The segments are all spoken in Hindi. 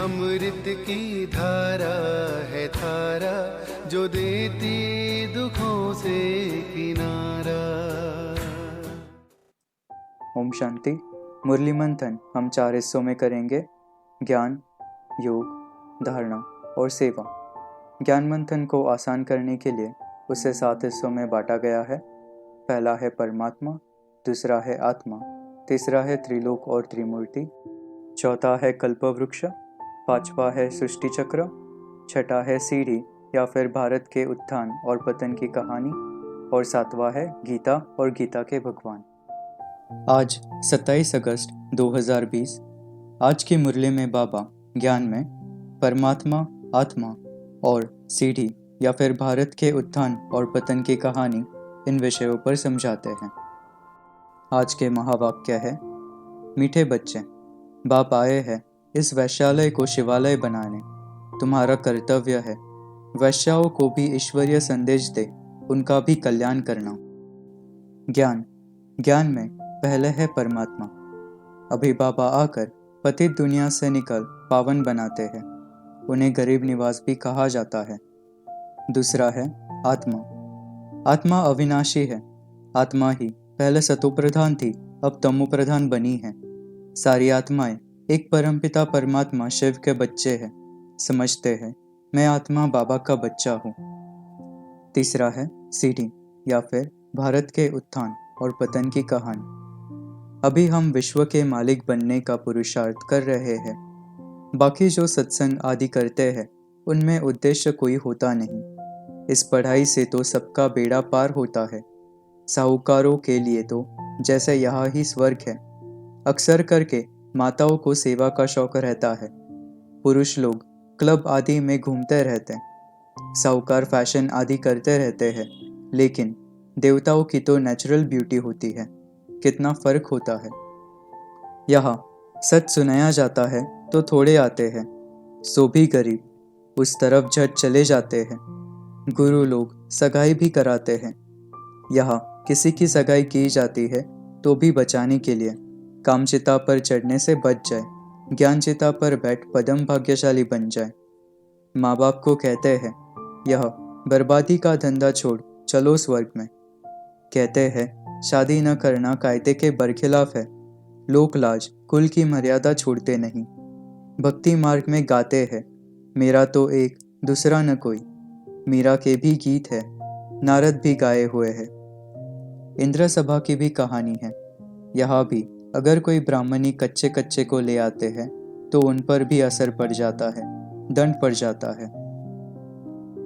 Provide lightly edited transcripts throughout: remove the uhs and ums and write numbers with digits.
अमृत की धारा है धारा, जो देती दुखों से किनारा। ओम शांति। मुरली मंथन हम 4 हिस्सों में करेंगे: ज्ञान, योग, धारणा और सेवा। ज्ञान मंथन को आसान करने के लिए उसे 7 हिस्सों में बांटा गया है। पहला है परमात्मा, दूसरा है आत्मा, तीसरा है त्रिलोक और त्रिमूर्ति, चौथा है कल्पवृक्ष, पांचवा है सृष्टि चक्र, छठा है सीढ़ी या फिर भारत के उत्थान और पतन की कहानी, और सातवां है गीता और गीता के भगवान। आज 27 अगस्त 2020। आज की मुरली में बाबा ज्ञान में परमात्मा, आत्मा और सीढ़ी या फिर भारत के उत्थान और पतन की कहानी, इन विषयों पर समझाते हैं। आज के महावाक्य है: मीठे बच्चे, बाप आए हैं इस वैश्यालय को शिवालय बनाने। तुम्हारा कर्तव्य है वैश्याओं को भी ईश्वरीय संदेश दे, उनका भी कल्याण करना। ज्ञान में पहले है परमात्मा। अभी बाबा आकर पतित दुनिया से निकल पावन बनाते हैं, उन्हें गरीब निवास भी कहा जाता है। दूसरा है आत्मा। आत्मा अविनाशी है। आत्मा ही पहले सतोप्रधान थी, अब तमो प्रधान बनी है। सारी आत्माएं एक परमपिता परमात्मा शिव के बच्चे हैं, समझते हैं मैं आत्मा बाबा का बच्चा हूँ। तीसरा है सीढ़ी या फिर भारत के उत्थान और पतन की कहानी। अभी हम विश्व के मालिक बनने का पुरुषार्थ कर रहे हैं। बाकी जो सत्संग आदि करते हैं उनमें उद्देश्य कोई होता नहीं। इस पढ़ाई से तो सबका बेड़ा पार होता है। साहूकारों के लिए तो जैसे यहाँ ही स्वर्ग है। अक्सर करके माताओं को सेवा का शौक रहता है। पुरुष लोग क्लब आदि में घूमते रहते हैं, साहूकार फैशन आदि करते रहते हैं, लेकिन देवताओं की तो नेचुरल ब्यूटी होती है। कितना फर्क होता है। यहाँ सच सुनाया जाता है तो थोड़े आते हैं, सो भी गरीब उस तरफ झट चले जाते हैं। गुरु लोग सगाई भी कराते हैं। यहाँ किसी की सगाई की जाती है तो भी बचाने के लिए, कामचिता पर चढ़ने से बच जाए, ज्ञानचिता पर बैठ पदम भाग्यशाली बन जाए। माँ बाप को कहते हैं यह बर्बादी का धंधा छोड़ चलो स्वर्ग में। कहते हैं शादी न करना कायदे के बरखिलाफ है। लोक लाज कुल की मर्यादा छोड़ते नहीं। भक्ति मार्ग में गाते हैं मेरा तो एक दूसरा न कोई। मीरा के भी गीत है, नारद भी गाए हुए हैं। इंद्र सभा की भी कहानी है। यहाँ भी अगर कोई ब्राह्मणी कच्चे कच्चे को ले आते हैं तो उन पर भी असर पड़ जाता है, दंड पड़ जाता है।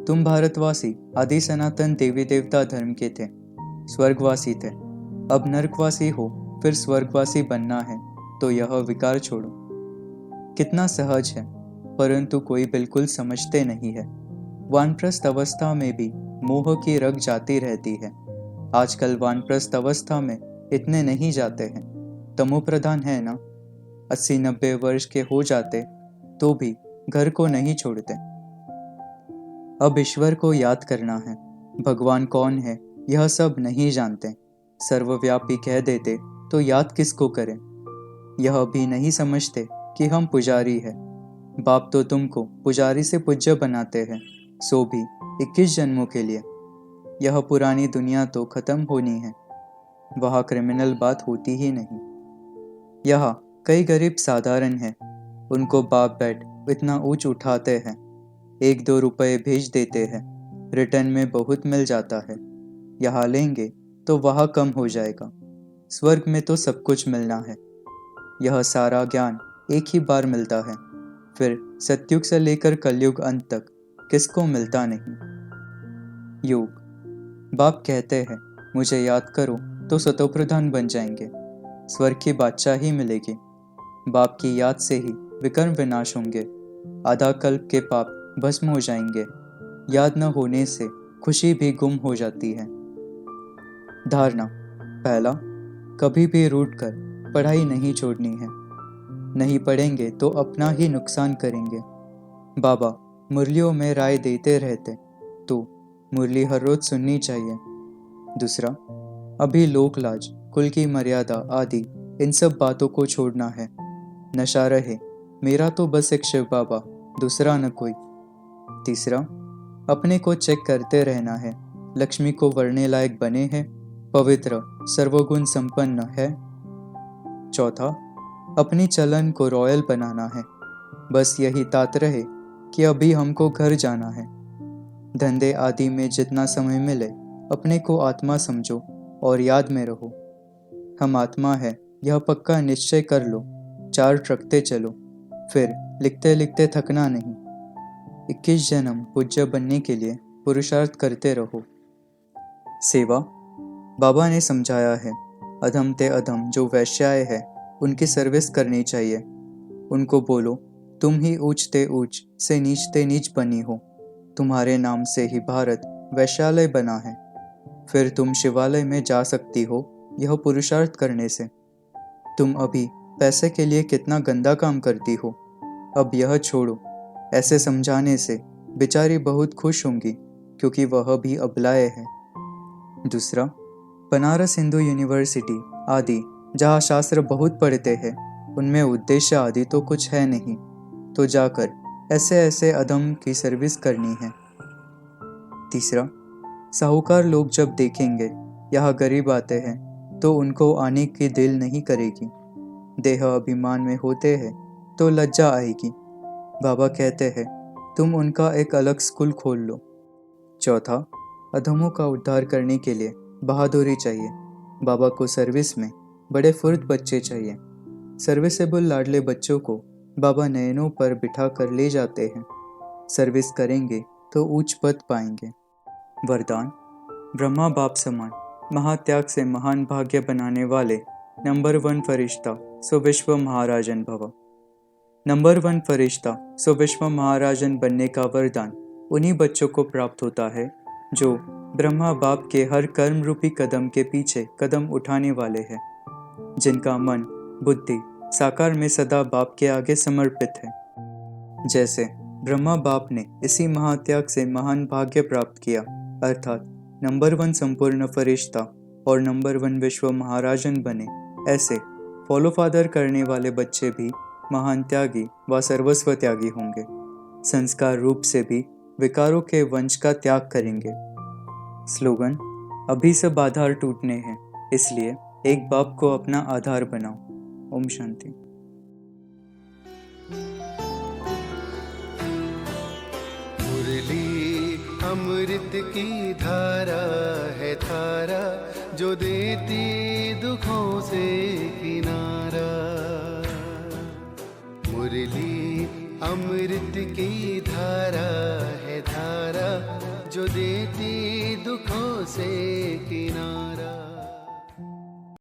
तुम भारतवासी आदि सनातन देवी देवता धर्म के थे, स्वर्गवासी थे। अब नरकवासी हो फिर स्वर्गवासी बनना है तो यह विकार छोड़ो। कितना सहज है, परंतु कोई बिल्कुल समझते नहीं है। वानप्रस्थ अवस्था में भी मोह की रग जाती रहती है। आजकल वानप्रस्थ अवस्था में इतने नहीं जाते हैं। तमो प्रधान है ना, 80-90 वर्ष के हो जाते तो भी घर को नहीं छोड़ते। अब ईश्वर को याद करना है। भगवान कौन है यह सब नहीं जानते। सर्वव्यापी कह देते तो याद किसको करें। यह भी नहीं समझते कि हम पुजारी हैं। बाप तो तुमको पुजारी से पूज्य बनाते हैं, सो भी 21 जन्मों के लिए। यह पुरानी दुनिया तो खत्म होनी है, वहाँ क्रिमिनल बात होती ही नहीं। यहाँ कई गरीब साधारण हैं, उनको बाप बैठ इतना ऊंच उठाते हैं। 1-2 रुपए भेज देते हैं, रिटर्न में बहुत मिल जाता है। यहाँ लेंगे तो वहाँ कम हो जाएगा। स्वर्ग में तो सब कुछ मिलना है। यह सारा ज्ञान एक ही बार मिलता है, फिर सतयुग से लेकर कलयुग अंत तक किसको मिलता नहीं। योग। बाप कहते हैं मुझे याद करो तो सतोप्रधान बन जाएंगे, स्वर्ग की बादशाही मिलेगी। बाप की याद से ही विकर्म विनाश होंगे, आधा कल्प के पाप भस्म हो जाएंगे। याद न होने से खुशी भी गुम हो जाती है। धारणा। पहला, कभी भी रूठ कर पढ़ाई नहीं छोड़नी है। नहीं पढ़ेंगे तो अपना ही नुकसान करेंगे। बाबा मुरलियों में राय देते रहते तो मुरली हर रोज सुननी चाहिए। दूसरा, अभी लोक लाज, कुल की मर्यादा आदि इन सब बातों को छोड़ना है। नशा रहे, मेरा तो बस एक शिव बाबा, दूसरा न कोई। तीसरा, अपने को चेक करते रहना है, लक्ष्मी को वरने लायक बने हैं, पवित्र सर्वगुण संपन्न है। चौथा, अपनी चलन को रॉयल बनाना है, बस यही तात रहे कि अभी हमको घर जाना है। धंधे आदि में जितना समय मिले अपने को आत्मा समझो और याद में रहो। हम आत्मा है यह पक्का निश्चय कर लो, चार्ट रखते चलो, फिर लिखते लिखते थकना नहीं। 21 जन्म पूज्य बनने के लिए पुरुषार्थ करते रहो। सेवा, बाबा ने समझाया है, अधम ते अधम जो वैश्याए है उनकी सर्विस करनी चाहिए। उनको बोलो, तुम ही ऊंच ते ऊंच से नीच ते नीच बनी हो, तुम्हारे नाम से ही भारत वैश्यालय बना है। फिर तुम शिवालय में जा सकती हो यह पुरुषार्थ करने से। तुम अभी पैसे के लिए कितना गंदा काम करती हो, अब यह छोड़ो। ऐसे समझाने से बेचारी बहुत खुश होंगी क्योंकि वह भी अबलाए है। दूसरा, बनारस हिंदू यूनिवर्सिटी आदि जहाँ शास्त्र बहुत पढ़ते हैं उनमें उद्देश्य आदि तो कुछ है नहीं, तो जाकर ऐसे ऐसे अधम की सर्विस करनी है। तीसरा, साहूकार लोग जब देखेंगे यहाँ गरीब आते हैं तो उनको आने की दिल नहीं करेगी। देह अभिमान में होते हैं तो लज्जा आएगी। बाबा कहते हैं तुम उनका एक अलग स्कूल खोल लो। चौथा, अधमों का उद्धार करने के लिए बहादुरी चाहिए। बाबा को सर्विस में बड़े फुर्त बच्चे चाहिए। सर्विसेबल लाडले बच्चों को बाबा नयनों पर बिठा कर ले जाते हैं। सर्विस करेंगे तो उच्च पद पाएंगे। वरदान, ब्रह्मा बाप समान महात्याग से महान भाग्य बनाने वाले नंबर 1 फरिश्ता सो विश्व महाराजन भव। नंबर 1 फरिश्ता सो विश्व महाराजन बनने का वरदान उन्हीं बच्चों को प्राप्त होता है जो ब्रह्मा बाप के हर कर्म रूपी कदम के पीछे कदम उठाने वाले हैं, जिनका मन बुद्धि साकार में सदा बाप के आगे समर्पित है। जैसे ब्रह्मा बाप ने इसी महात्याग से महान भाग्य प्राप्त किया, अर्थात नंबर 1 संपूर्ण फरिश्ता और नंबर 1 विश्व महाराजन बने, ऐसे फॉलो फादर करने वाले बच्चे भी महान त्यागी व सर्वस्व त्यागी होंगे। संस्कार रूप से भी विकारों के वंश का त्याग करेंगे। स्लोगन, अभी सब आधार टूटने हैं, इसलिए एक बाप को अपना आधार बनाओ। ओम शांति। मुरली अमृत की धारा है धारा जो देती दुखों से किनारा। मुरली अमृत की धारा है धारा जो देती दुखों से किनारा।